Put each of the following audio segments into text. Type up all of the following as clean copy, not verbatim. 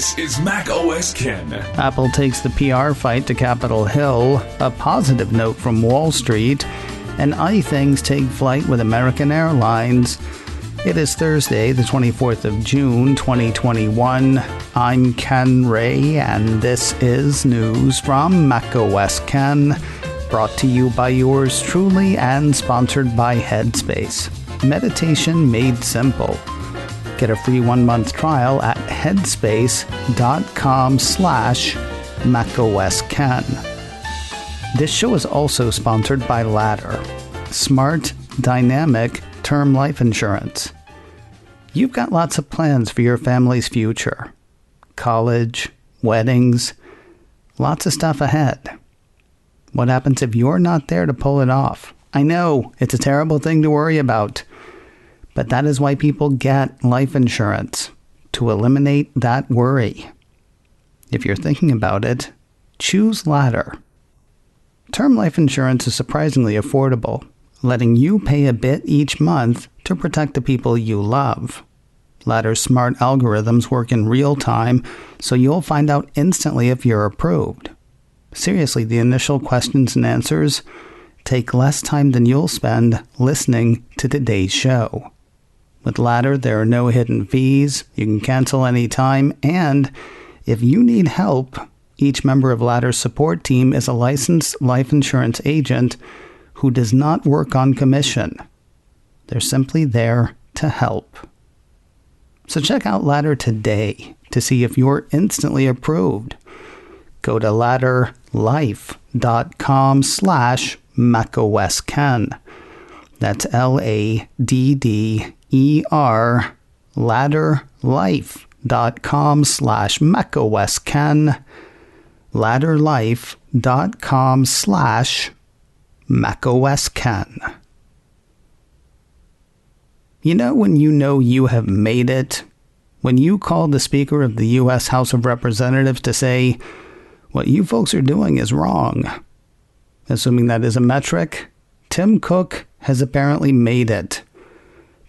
This is Mac OS Ken. Apple takes the PR fight to Capitol Hill, a positive note from Wall Street, and iThings take flight with American Airlines. It is Thursday, the 24th of June, 2021. I'm Ken Ray, and this is news from Mac OS Ken, brought to you by yours truly and sponsored by Headspace. Meditation made simple. Get a free 1-month trial at headspace.com/macOSKen. This show is also sponsored by Ladder, smart, dynamic term life insurance. You've got lots of plans for your family's future. College, weddings, lots of stuff ahead. What happens if you're not there to pull it off? I know, it's a terrible thing to worry about. But that is why people get life insurance, to eliminate that worry. If you're thinking about it, choose Ladder. Term life insurance is surprisingly affordable, letting you pay a bit each month to protect the people you love. Ladder's smart algorithms work in real time, so you'll find out instantly if you're approved. Seriously, the initial questions and answers take less time than you'll spend listening to today's show. With Ladder, there are no hidden fees, you can cancel anytime, and if you need help, each member of Ladder's support team is a licensed life insurance agent who does not work on commission. They're simply there to help. So check out Ladder today to see if you're instantly approved. Go to ladderlife.com/macOSKen. That's LADDER, ladderlife.com/macOSKen, ladderlife.com/macOSKen. You know you have made it? When you call the Speaker of the U.S. House of Representatives to say, what you folks are doing is wrong. Assuming that is a metric, Tim Cook has apparently made it.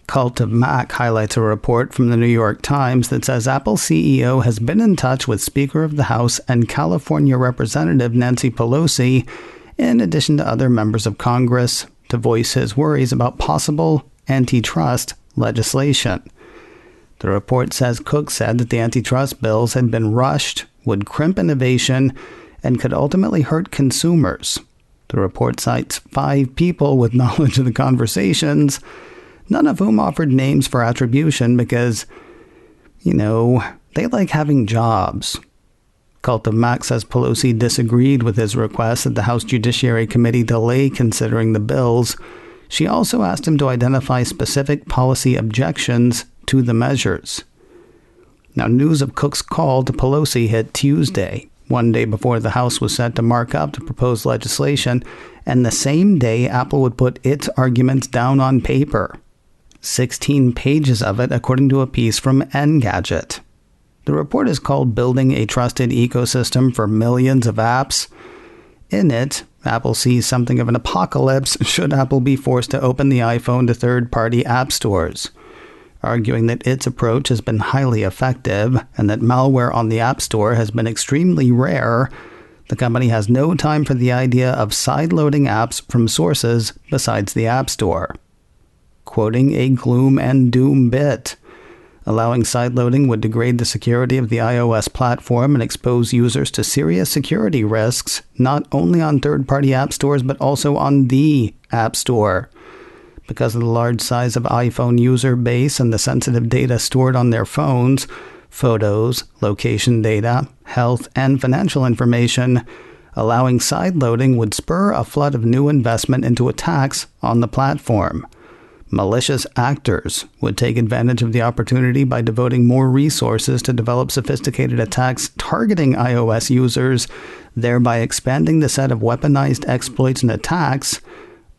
Cult of Mac highlights a report from the New York Times that says Apple CEO has been in touch with Speaker of the House and California Representative Nancy Pelosi, in addition to other members of Congress, to voice his worries about possible antitrust legislation. The report says Cook said that the antitrust bills had been rushed, would crimp innovation, and could ultimately hurt consumers. The report cites 5 people with knowledge of the conversations, none of whom offered names for attribution because, they like having jobs. Cult of Mac says Pelosi disagreed with his request that the House Judiciary Committee delay considering the bills. She also asked him to identify specific policy objections to the measures. Now, news of Cook's call to Pelosi hit Tuesday, one day before the House was set to mark up the proposed legislation, and the same day Apple would put its arguments down on paper. 16 pages of it, according to a piece from Engadget. The report is called Building a Trusted Ecosystem for Millions of Apps. In it, Apple sees something of an apocalypse should Apple be forced to open the iPhone to third-party app stores, arguing that its approach has been highly effective and that malware on the App Store has been extremely rare. The company has no time for the idea of sideloading apps from sources besides the App Store. Quoting a gloom and doom bit, allowing sideloading would degrade the security of the iOS platform and expose users to serious security risks, not only on third-party app stores but also on the App Store. Because of the large size of iPhone user base and the sensitive data stored on their phones, photos, location data, health, and financial information, allowing sideloading would spur a flood of new investment into attacks on the platform. Malicious actors would take advantage of the opportunity by devoting more resources to develop sophisticated attacks targeting iOS users, thereby expanding the set of weaponized exploits and attacks,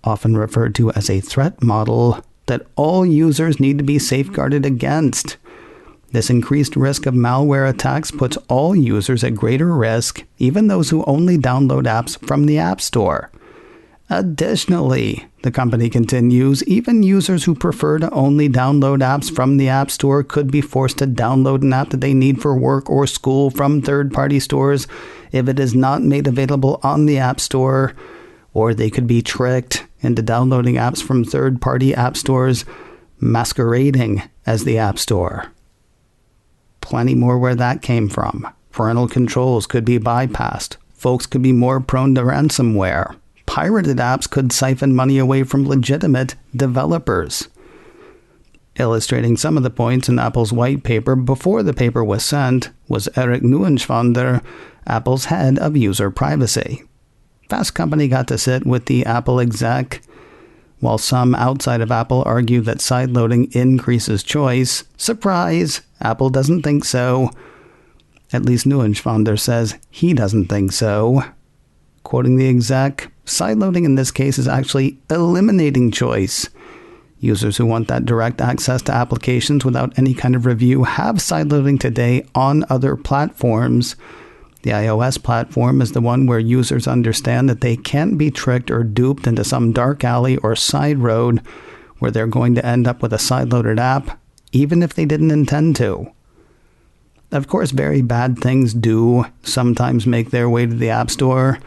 often referred to as a threat model, that all users need to be safeguarded against. This increased risk of malware attacks puts all users at greater risk, even those who only download apps from the App Store. Additionally, the company continues, even users who prefer to only download apps from the App Store could be forced to download an app that they need for work or school from third-party stores if it is not made available on the App Store, or they could be tricked into downloading apps from third-party app stores masquerading as the App Store. Plenty more where that came from. Parental controls could be bypassed. Folks could be more prone to ransomware. Pirated apps could siphon money away from legitimate developers. Illustrating some of the points in Apple's white paper before the paper was sent was Eric Neuenschwander, Apple's head of user privacy. Fast Company got to sit with the Apple exec. While some outside of Apple argue that sideloading increases choice, surprise, Apple doesn't think so. At least Neuenschwander says he doesn't think so. Quoting the exec, sideloading in this case is actually eliminating choice. Users who want that direct access to applications without any kind of review have sideloading today on other platforms. The iOS platform is the one where users understand that they can't be tricked or duped into some dark alley or side road where they're going to end up with a sideloaded app, even if they didn't intend to. Of course, very bad things do sometimes make their way to the App Store,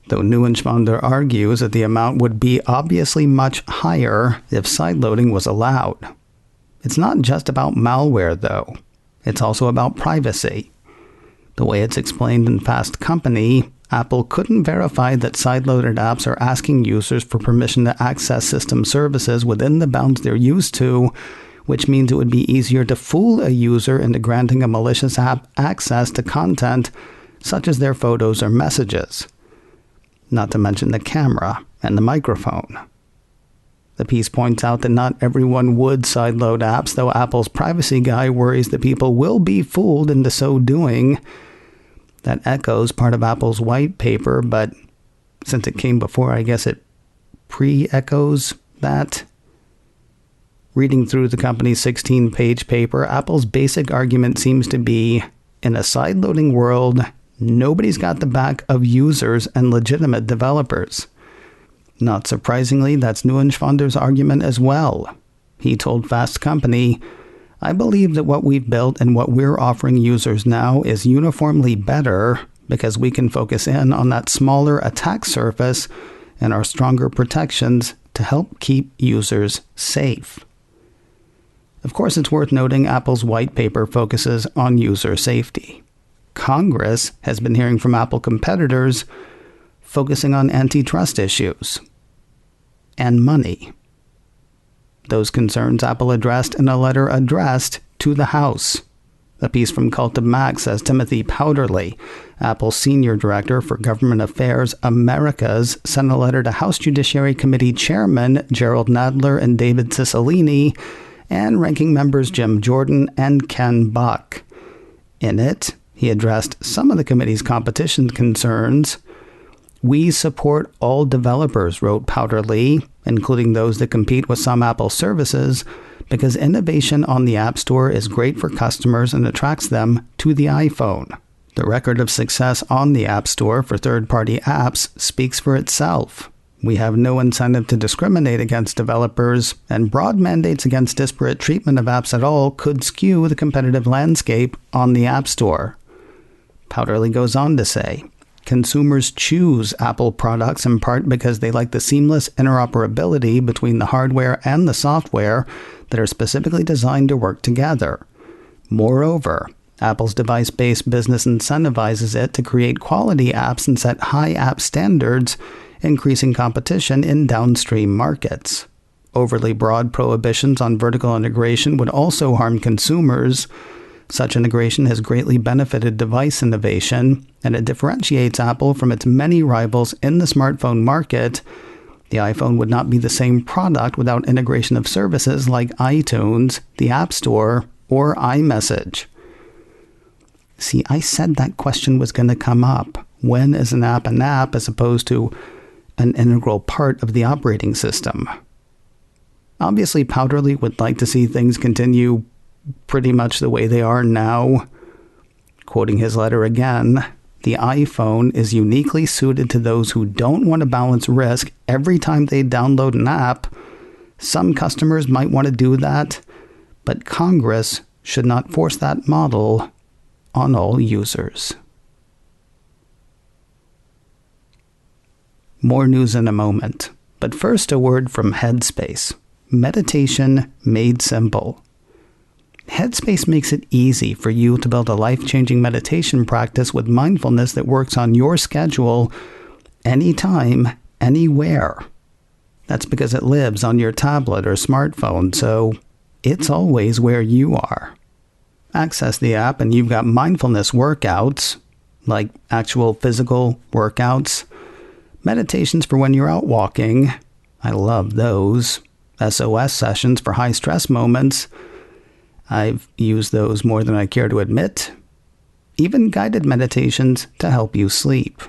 though Neuenschwander argues that the amount would be obviously much higher if sideloading was allowed. It's not just about malware, though. It's also about privacy. The way it's explained in Fast Company, Apple couldn't verify that sideloaded apps are asking users for permission to access system services within the bounds they're used to, which means it would be easier to fool a user into granting a malicious app access to content such as their photos or messages. Not to mention the camera and the microphone. The piece points out that not everyone would sideload apps, though Apple's privacy guy worries that people will be fooled into so doing. That echoes part of Apple's white paper, but since it came before, I guess it pre-echoes that. Reading through the company's 16-page paper, Apple's basic argument seems to be, in a sideloading world, nobody's got the back of users and legitimate developers. Not surprisingly, that's Neuenschwander's argument as well. He told Fast Company, "I believe that what we've built and what we're offering users now is uniformly better because we can focus in on that smaller attack surface and our stronger protections to help keep users safe." Of course, it's worth noting Apple's white paper focuses on user safety. Congress has been hearing from Apple competitors focusing on antitrust issues and money. Those concerns Apple addressed in a letter addressed to the House. A piece from Cult of Mac says Timothy Powderly, Apple's Senior Director for Government Affairs Americas, sent a letter to House Judiciary Committee Chairman Gerald Nadler and David Cicilline and Ranking Members Jim Jordan and Ken Buck. In it, he addressed some of the committee's competition concerns. "We support all developers," wrote Powderly, including those that compete with some Apple services, because innovation on the App Store is great for customers and attracts them to the iPhone. The record of success on the App Store for third-party apps speaks for itself. We have no incentive to discriminate against developers, and broad mandates against disparate treatment of apps at all could skew the competitive landscape on the App Store. Powderly goes on to say, "Consumers choose Apple products in part because they like the seamless interoperability between the hardware and the software that are specifically designed to work together. Moreover, Apple's device-based business incentivizes it to create quality apps and set high app standards, increasing competition in downstream markets. Overly broad prohibitions on vertical integration would also harm consumers. Such integration has greatly benefited device innovation, and it differentiates Apple from its many rivals in the smartphone market. The iPhone would not be the same product without integration of services like iTunes, the App Store, or iMessage." See, I said that question was going to come up. When is an app as opposed to an integral part of the operating system? Obviously, Powderly would like to see things continue pretty much the way they are now. Quoting his letter again, the iPhone is uniquely suited to those who don't want to balance risk every time they download an app. Some customers might want to do that, but Congress should not force that model on all users. More news in a moment, but first a word from Headspace. Meditation made simple. Headspace makes it easy for you to build a life-changing meditation practice with mindfulness that works on your schedule, anytime, anywhere. That's because it lives on your tablet or smartphone, so it's always where you are. Access the app and you've got mindfulness workouts, like actual physical workouts, meditations for when you're out walking. I love those. SOS sessions for high-stress moments. I've used those more than I care to admit. Even guided meditations to help you sleep.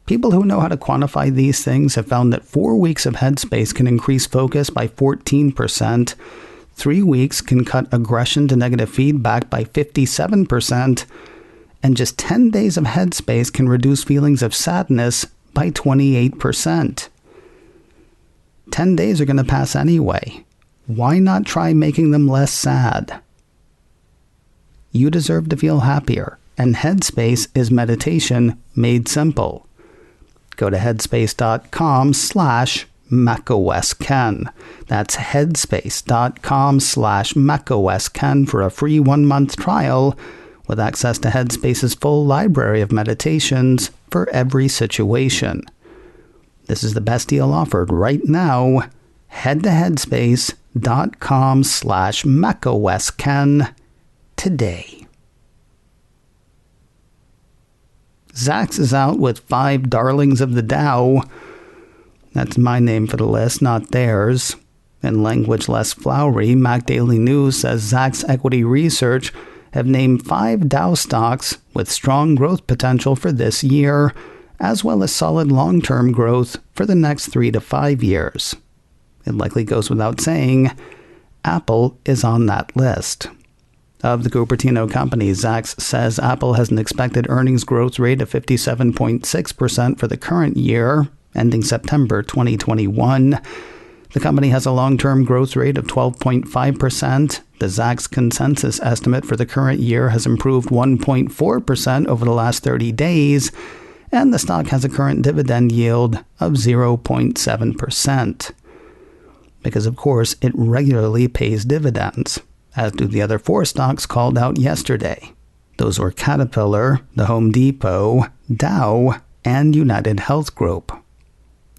People who know how to quantify these things have found that 4 weeks of Headspace can increase focus by 14%, 3 weeks can cut aggression to negative feedback by 57%, and just 10 days of Headspace can reduce feelings of sadness by 28%. 10 days are going to pass anyway. Why not try making them less sad? You deserve to feel happier, and Headspace is meditation made simple. Go to headspace.com/macOSKen. That's headspace.com/macOSKen for a free 1-month trial with access to Headspace's full library of meditations for every situation. This is the best deal offered right now. Head to headspace.com/macOSKen today. Zacks is out with 5 darlings of the Dow. That's my name for the list, not theirs. In language less flowery, Mac Daily News says Zacks Equity Research have named 5 Dow stocks with strong growth potential for this year, as well as solid long-term growth for the next 3 to 5 years. It likely goes without saying, Apple is on that list. Of the Cupertino companies, Zacks says Apple has an expected earnings growth rate of 57.6% for the current year, ending September 2021. The company has a long-term growth rate of 12.5%. The Zacks consensus estimate for the current year has improved 1.4% over the last 30 days, and the stock has a current dividend yield of 0.7%. Because, of course, it regularly pays dividends, as do the other 4 stocks called out yesterday. Those were Caterpillar, the Home Depot, Dow, and United Health Group.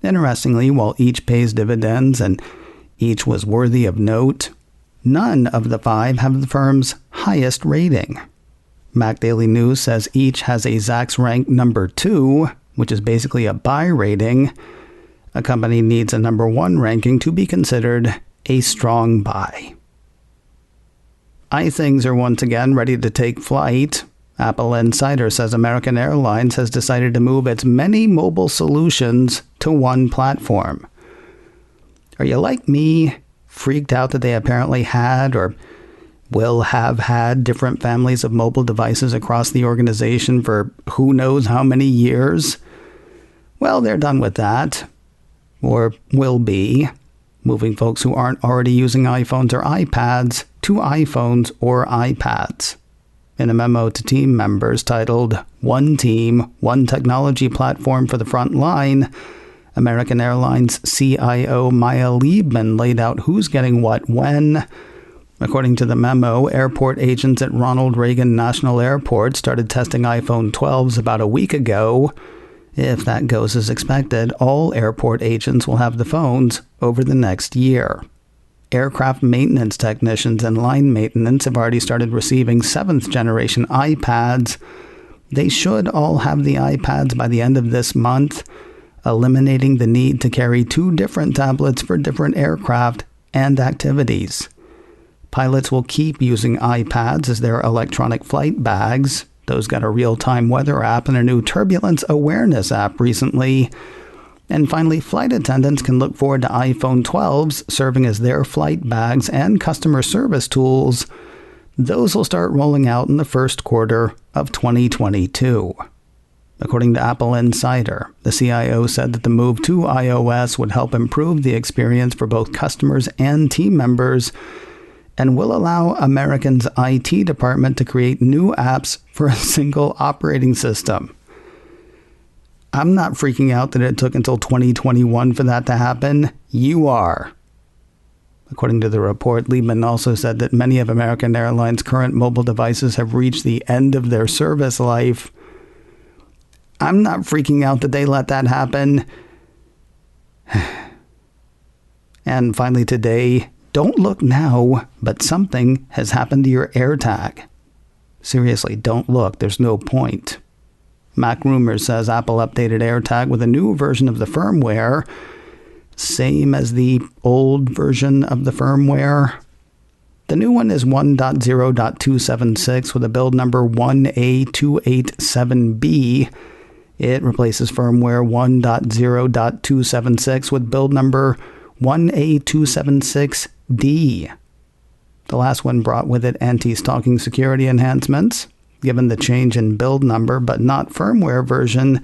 Interestingly, while each pays dividends and each was worthy of note, none of the 5 have the firm's highest rating. Mac Daily News says each has a Zacks rank number 2, which is basically a buy rating. A company needs a number 1 ranking to be considered a strong buy. iThings are once again ready to take flight. Apple Insider says American Airlines has decided to move its many mobile solutions to one platform. Are you like me, freaked out that they apparently had or will have had different families of mobile devices across the organization for who knows how many years? Well, they're done with that. Or will be, moving folks who aren't already using iPhones or iPads to iPhones or iPads. In a memo to team members titled One Team, One Technology Platform for the Front Line, American Airlines CIO Maya Liebman laid out who's getting what when. According to the memo, airport agents at Ronald Reagan National Airport started testing iPhone 12s about a week ago. If that goes as expected, all airport agents will have the phones over the next year. Aircraft maintenance technicians and line maintenance have already started receiving 7th generation iPads. They should all have the iPads by the end of this month, eliminating the need to carry 2 different tablets for different aircraft and activities. Pilots will keep using iPads as their electronic flight bags. Those got a real-time weather app and a new turbulence awareness app recently. And finally, flight attendants can look forward to iPhone 12s serving as their flight bags and customer service tools. Those will start rolling out in the first quarter of 2022. According to Apple Insider, the CIO said that the move to iOS would help improve the experience for both customers and team members and will allow Americans' IT department to create new apps for a single operating system. I'm not freaking out that it took until 2021 for that to happen. You are. According to the report, Liebman also said that many of American Airlines' current mobile devices have reached the end of their service life. I'm not freaking out that they let that happen. And finally today, don't look now, but something has happened to your AirTag. Seriously, don't look. There's no point. Mac Rumors says Apple updated AirTag with a new version of the firmware, same as the old version of the firmware. The new one is 1.0.276 with a build number 1A287B. It replaces firmware 1.0.276 with build number 1A276D. The last one brought with it anti-stalking security enhancements. Given the change in build number but not firmware version,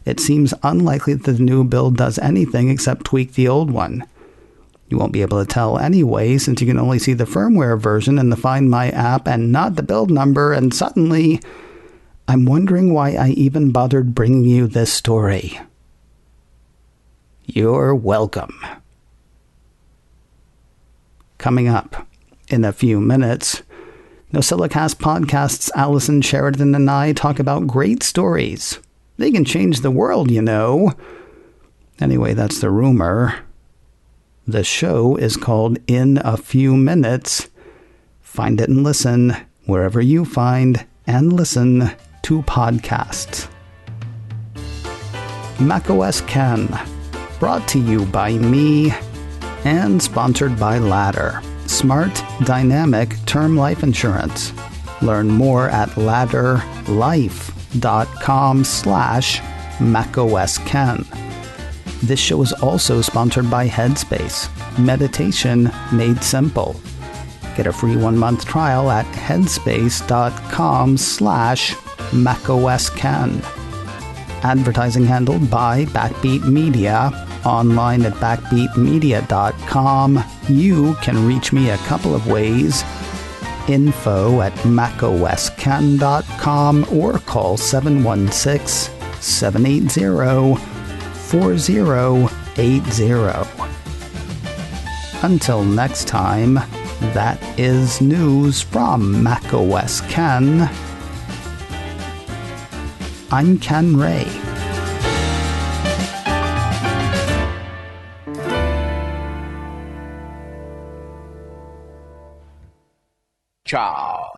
it seems unlikely that the new build does anything except tweak the old one. You won't be able to tell anyway, since you can only see the firmware version in the Find My app and not the build number, and suddenly, I'm wondering why I even bothered bringing you this story. You're welcome. Coming up in a few minutes, NosillaCast Podcast's Allison Sheridan and I talk about great stories. They can change the world, you know. Anyway, that's the rumor. The show is called In a Few Minutes. Find it and listen wherever you find and listen to podcasts. macOS Ken, brought to you by me and sponsored by Ladder, smart, dynamic term life insurance. Learn more at ladderlife.com/macOSKen. This show is also sponsored by Headspace, meditation made simple. Get a free 1-month trial at headspace.com/macOSKen. Advertising handled by Backbeat Media, online at backbeatmedia.com. You can reach me a couple of ways. info@macosken.com or call 716-780-4080. Until next time, that is news from macOS Ken. I'm Ken Ray. Ciao.